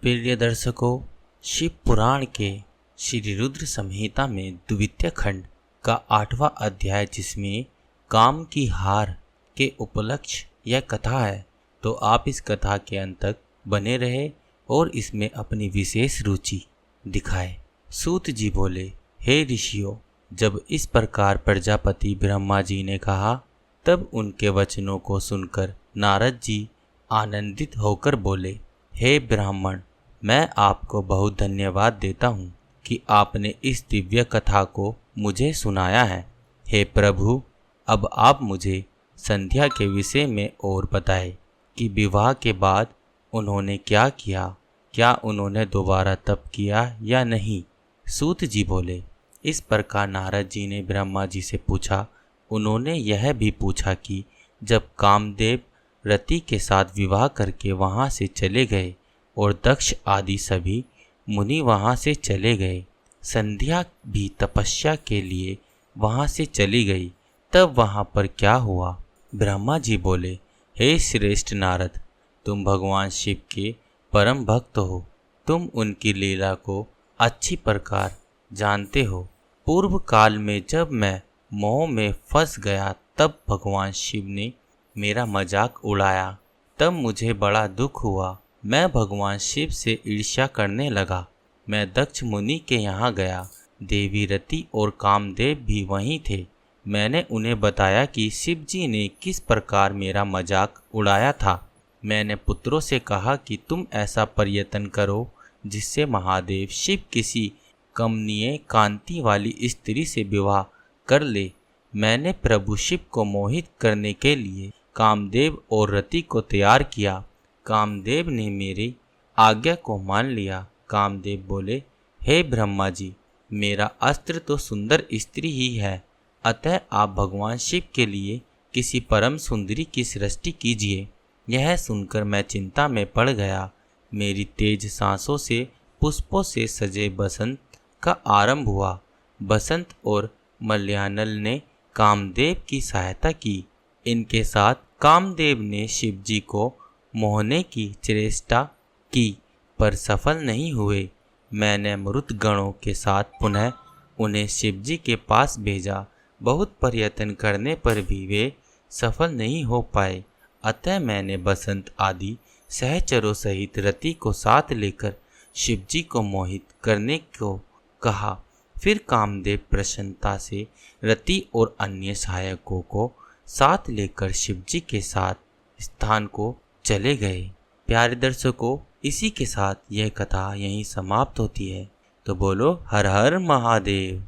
प्रिय दर्शकों, शिव पुराण के श्री रुद्र संहिता में द्वितीय खंड का 8वां अध्याय, जिसमें काम की हार के उपलक्ष्य यह कथा है, तो आप इस कथा के अंत तक बने रहे और इसमें अपनी विशेष रुचि दिखाए। सूत जी बोले, हे ऋषियों, जब इस प्रकार प्रजापति ब्रह्मा जी ने कहा, तब उनके वचनों को सुनकर नारद जी आनंदित होकर बोले, हे ब्राह्मण, मैं आपको बहुत धन्यवाद देता हूँ कि आपने इस दिव्य कथा को मुझे सुनाया है। हे प्रभु, अब आप मुझे संध्या के विषय में और बताएं कि विवाह के बाद उन्होंने क्या किया, क्या उन्होंने दोबारा तप किया या नहीं। सूत जी बोले, इस प्रकार नारद जी ने ब्रह्मा जी से पूछा। उन्होंने यह भी पूछा कि जब कामदेव रति के साथ विवाह करके वहाँ से चले गए और दक्ष आदि सभी मुनि वहाँ से चले गए, संध्या भी तपस्या के लिए वहाँ से चली गई, तब वहाँ पर क्या हुआ। ब्रह्मा जी बोले, हे श्रेष्ठ नारद, तुम भगवान शिव के परम भक्त हो, तुम उनकी लीला को अच्छी प्रकार जानते हो। पूर्व काल में जब मैं मोह में फंस गया, तब भगवान शिव ने मेरा मजाक उड़ाया, तब मुझे बड़ा दुख हुआ। मैं भगवान शिव से ईर्ष्या करने लगा। मैं दक्ष मुनि के यहाँ गया, देवी रति और कामदेव भी वहीं थे। मैंने उन्हें बताया कि शिव जी ने किस प्रकार मेरा मजाक उड़ाया था। मैंने पुत्रों से कहा कि तुम ऐसा प्रयत्न करो जिससे महादेव शिव किसी कमनीय कांति वाली स्त्री से विवाह कर ले। मैंने प्रभु शिव को मोहित करने के लिए कामदेव और रति को तैयार किया। कामदेव ने मेरी आज्ञा को मान लिया। कामदेव बोले, हे ब्रह्मा जी, मेरा अस्त्र तो सुंदर स्त्री ही है, अतः आप भगवान शिव के लिए किसी परम सुंदरी की सृष्टि कीजिए। यह सुनकर मैं चिंता में पड़ गया। मेरी तेज सांसों से पुष्पों से सजे बसंत का आरंभ हुआ। बसंत और मलयानल ने कामदेव की सहायता की। इनके साथ कामदेव ने शिव जी को मोहने की चेष्टा की, पर सफल नहीं हुए। मैंने मरुत गणों के साथ पुनः उन्हें शिव जी के पास भेजा। बहुत प्रयत्न करने पर भी वे सफल नहीं हो पाए। अतः मैंने बसंत आदि सहचरों सहित रति को साथ लेकर शिव जी को मोहित करने को कहा। फिर कामदेव प्रसन्नता से रति और अन्य सहायकों को साथ लेकर शिव जी के साथ स्थान को चले गए। प्यारे दर्शकों, इसी के साथ यह कथा यहीं समाप्त होती है। तो बोलो हर हर महादेव।